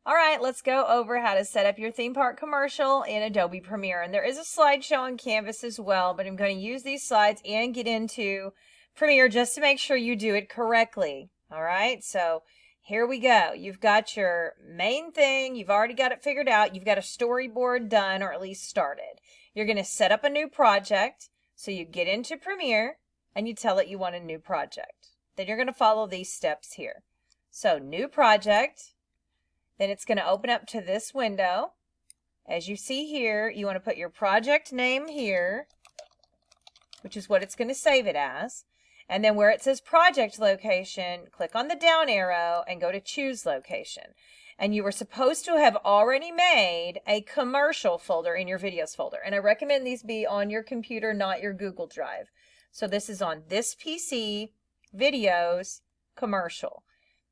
All right, let's go over how to set up your theme park commercial in Adobe Premiere. And there is a slideshow on Canvas as well, but I'm going to use these slides and get into Premiere just to make sure you do it correctly. All right, so here we go. You've got your main thing. You've already got it figured out. You've got a storyboard done, or at least started. You're going to set up a new project. So you get into Premiere and you tell it you want a new project. Then you're going to follow these steps here. So new project. Then it's going to open up to this window. As you see here, you want to put your project name here, which is what it's going to save it as. And then where it says project location, click on the down arrow and go to choose location. And you were supposed to have already made a commercial folder in your videos folder. And I recommend these be on your computer, not your Google Drive. So this is on this PC, videos, commercial.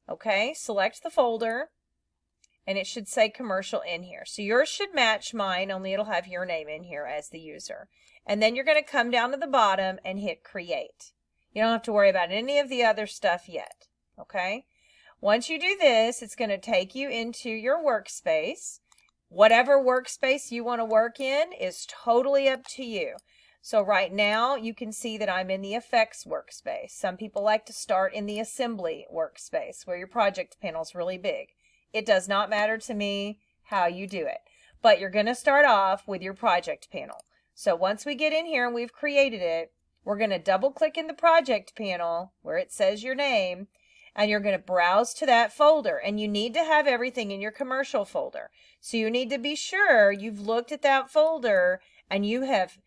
Okay, select the folder. And it should say commercial in here. So yours should match mine, only it'll have your name in here as the user. And then you're going to come down to the bottom and hit create. You don't have to worry about any of the other stuff yet. Okay? Once you do this, it's going to take you into your workspace. Whatever workspace you want to work in is totally up to you. So right now you can see that I'm in the effects workspace. Some people like to start in the assembly workspace where your project panel is really big. It does not matter to me how you do it, but you're going to start off with your project panel. So once we get in here and we've created it, we're going to double click in the project panel where it says your name, and you're going to browse to that folder. And you need to have everything in your commercial folder. So you need to be sure you've looked at that folder and you have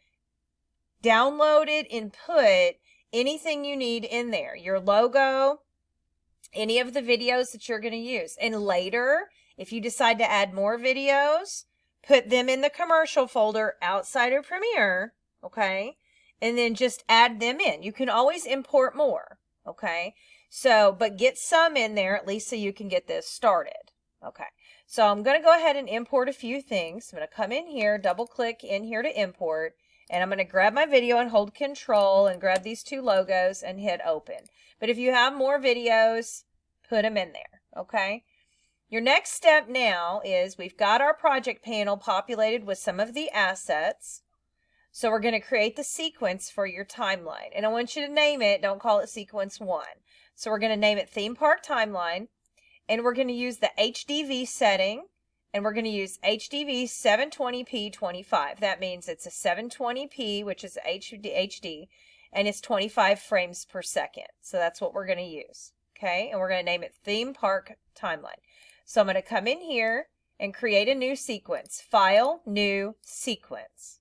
downloaded and put anything you need in there. Your logo, any of the videos that you're going to use. And later, if you decide to add more videos, put them in the commercial folder outside of Premiere, okay? And then just add them in. You can always import more, okay? So, but get some in there at least so you can get this started, okay? So I'm going to go ahead and import a few things. I'm going to come in here, double click in here to import, and I'm going to grab my video and hold Control and grab these two logos and hit open. But if you have more videos, put them in there, okay? Your next step now is we've got our project panel populated with some of the assets. So we're going to create the sequence for your timeline. And I want you to name it, don't call it sequence 1. So we're going to name it Theme Park Timeline. And we're going to use the HDV setting. And we're going to use HDV 720p 25. That means it's a 720p, which is HD, and it's 25 frames per second. So that's what we're going to use. Okay, and we're going to name it Theme Park Timeline. So I'm going to come in here and create a new sequence. File, New Sequence.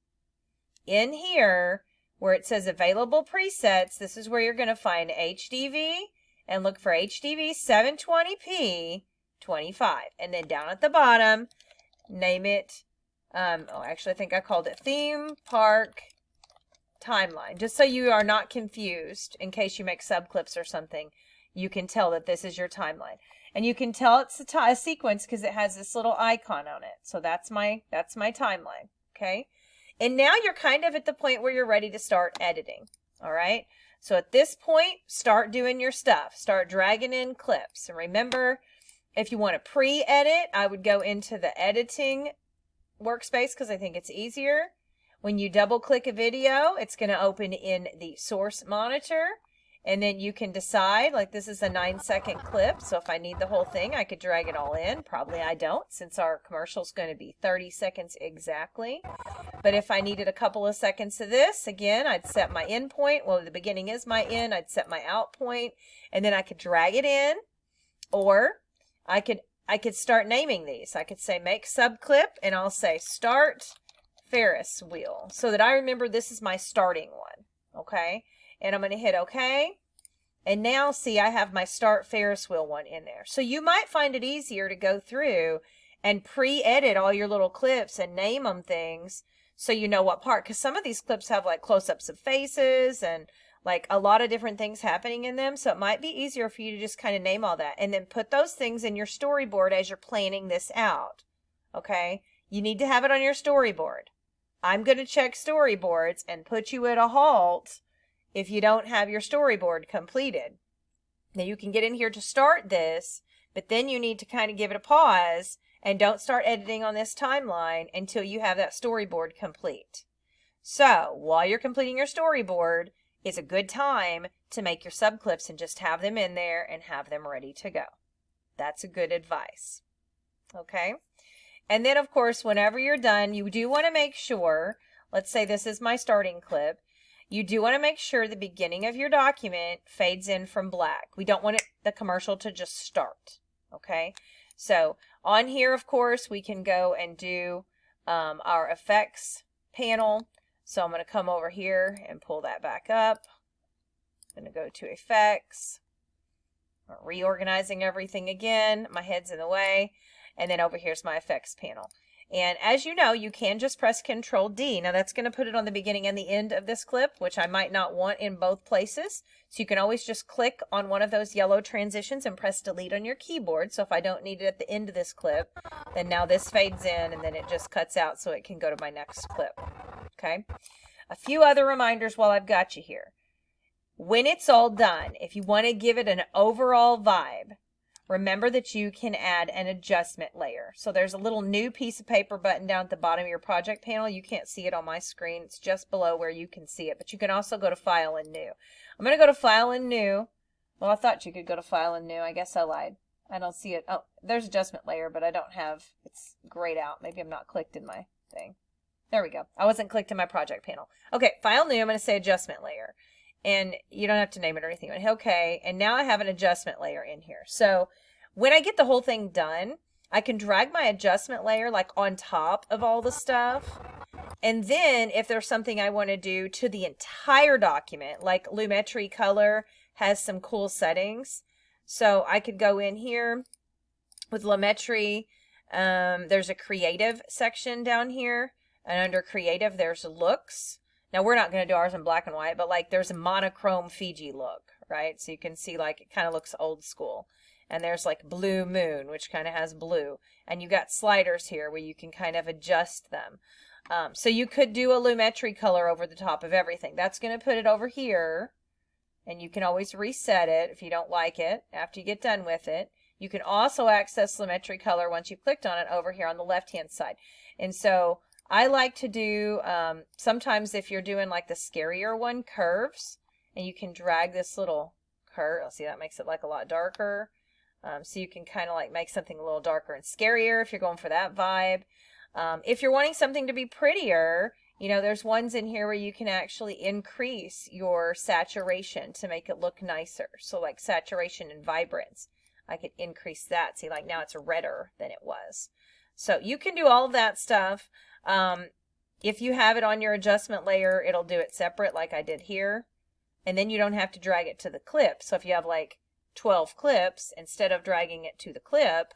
In here, where it says Available Presets, this is where you're going to find HDV and look for HDV 720p 25. And then down at the bottom, name it, actually I think I called it Theme Park Timeline. Just so you are not confused in case you make subclips or something. You can tell that this is your timeline. And you can tell it's a sequence because it has this little icon on it. So that's my timeline, okay? And now you're kind of at the point where you're ready to start editing, all right? So at this point, start doing your stuff. Start dragging in clips. And remember, if you want to pre-edit, I would go into the editing workspace because I think it's easier. When you double click a video, it's going to open in the source monitor. And then you can decide, like this is a 9-second clip, so if I need the whole thing, I could drag it all in. Probably I don't, since our commercial is going to be 30 seconds exactly. But if I needed a couple of seconds of this, again, I'd set my in point. Well, the beginning is my in. I'd set my out point, and then I could drag it in, or I could start naming these. I could say make subclip, and I'll say start Ferris wheel, so that I remember this is my starting one, okay? And I'm going to hit OK. And now, see, I have my Start Ferris Wheel one in there. So you might find it easier to go through and pre-edit all your little clips and name them things so you know what part. Because some of these clips have like close-ups of faces and like a lot of different things happening in them. So it might be easier for you to just kind of name all that. And then put those things in your storyboard as you're planning this out. Okay? You need to have it on your storyboard. I'm going to check storyboards and put you at a halt if you don't have your storyboard completed. Now you can get in here to start this. but then you need to kind of give it a pause and don't start editing on this timeline until you have that storyboard complete. So while you're completing your storyboard is a good time to make your subclips and just have them in there and have them ready to go. That's a good advice. Okay. And then of course, whenever you're done, you do want to make sure, let's say this is my starting clip, you do want to make sure the beginning of your document fades in from black. We don't want the commercial to just start. Okay. So on here, of course, we can go and do our effects panel. So I'm going to come over here and pull that back up. I'm going to go to effects. Reorganizing everything again. My head's in the way. And then over here's my effects panel. And as you know, you can just press Control D. Now that's going to put it on the beginning and the end of this clip, which I might not want in both places. So you can always just click on one of those yellow transitions and press Delete on your keyboard. So if I don't need it at the end of this clip, then now this fades in and then it just cuts out so it can go to my next clip. Okay. A few other reminders while I've got you here. When it's all done, if you want to give it an overall vibe, remember that you can add an adjustment layer. So there's a little new piece of paper button down at the bottom of your project panel. You can't see it on my screen. It's just below where you can see it. But you can also go to File and New. I'm going to go to File and New. Well, I thought you could go to File and New. I guess I lied. I don't see it. Oh, there's adjustment layer, but I don't have, it's grayed out. Maybe I'm not clicked in my thing. There we go. I wasn't clicked in my project panel. Okay, File New. I'm going to say adjustment layer. And you don't have to name it or anything. Hit OK. And now I have an adjustment layer in here. So when I get the whole thing done, I can drag my adjustment layer like on top of all the stuff. And then if there's something I want to do to the entire document, like Lumetri Color has some cool settings. So I could go in here with Lumetri. There's a creative section down here. And under creative, there's looks. Now, we're not going to do ours in black and white, but like there's a monochrome Fiji look, right? So you can see like it kind of looks old school. And there's like blue moon, which kind of has blue. And you got sliders here where you can kind of adjust them. So you could do a Lumetri Color over the top of everything. That's going to put it over here. And you can always reset it if you don't like it after you get done with it. You can also access Lumetri Color once you've clicked on it over here on the left-hand side. And so I like to do, sometimes if you're doing like the scarier one, curves, and you can drag this little curve. See, that makes it like a lot darker. So you can kind of like make something a little darker and scarier if you're going for that vibe. If you're wanting something to be prettier, you know, there's ones in here where you can actually increase your saturation to make it look nicer. So like saturation and vibrance, I could increase that. See, like now it's redder than it was. So you can do all of that stuff. If you have it on your adjustment layer, it'll do it separate like I did here. And then you don't have to drag it to the clip. So if you have like 12 clips, instead of dragging it to the clip,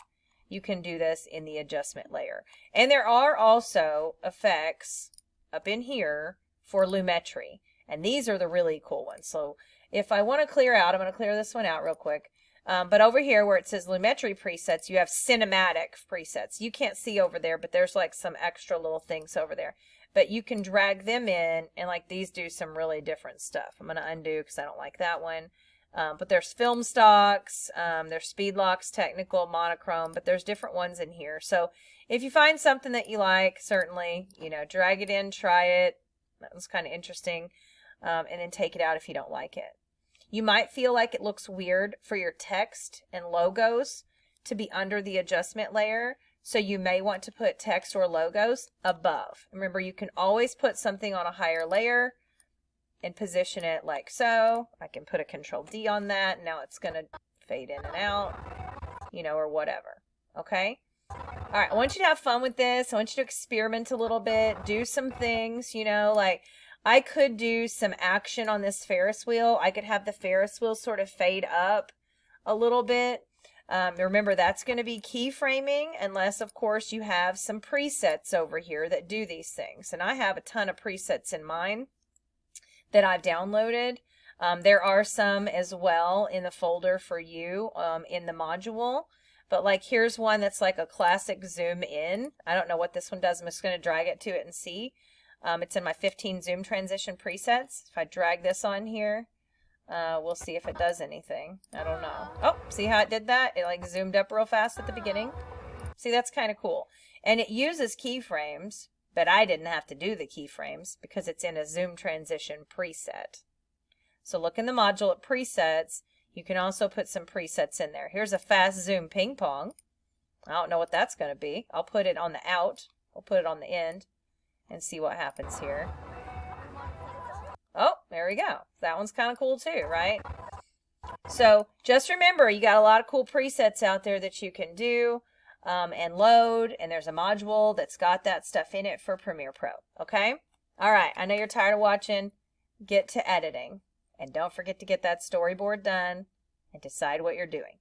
you can do this in the adjustment layer. And there are also effects up in here for Lumetri. And these are the really cool ones. So if I want to clear out, I'm going to clear this one out real quick. But over here where it says Lumetri presets, you have cinematic presets. You can't see over there, but there's like some extra little things over there. But you can drag them in, and like these do some really different stuff. I'm going to undo because I don't like that one. But there's film stocks, there's speed locks, technical, monochrome, but there's different ones in here. So if you find something that you like, certainly, you know, drag it in, try it. That was kind of interesting. And then take it out if you don't like it. You might feel like it looks weird for your text and logos to be under the adjustment layer. So you may want to put text or logos above. Remember, you can always put something on a higher layer and position it like so. I can put a Control D on that. Now it's going to fade in and out, you know, or whatever. Okay. All right. I want you to have fun with this. I want you to experiment a little bit, do some things, you know, like I could do some action on this Ferris wheel. I could have the Ferris wheel sort of fade up a little bit. Remember, that's going to be keyframing unless, of course, you have some presets over here that do these things. And I have a ton of presets in mine that I've downloaded. There are some as well in the folder for you in the module. But like here's one that's like a classic zoom in. I don't know what this one does. I'm just going to drag it to it and see. It's in my 15 zoom transition presets. If I drag this on here, We'll see if it does anything. I don't know. Oh, see how it did that? It like zoomed up real fast at the beginning. See, that's kind of cool. And it uses keyframes, but I didn't have to do the keyframes because it's in a zoom transition preset. So look in the module at presets. You can also put some presets in there. Here's a fast zoom ping pong. I don't know what that's going to be. I'll put it on the out. I'll put it on the end and see what happens here. Oh, there we go. That one's kind of cool too, right? So just remember, you got a lot of cool presets out there that you can do and load. And there's a module that's got that stuff in it for Premiere Pro. Okay? All right. I know you're tired of watching. Get to editing. And don't forget to get that storyboard done and decide what you're doing.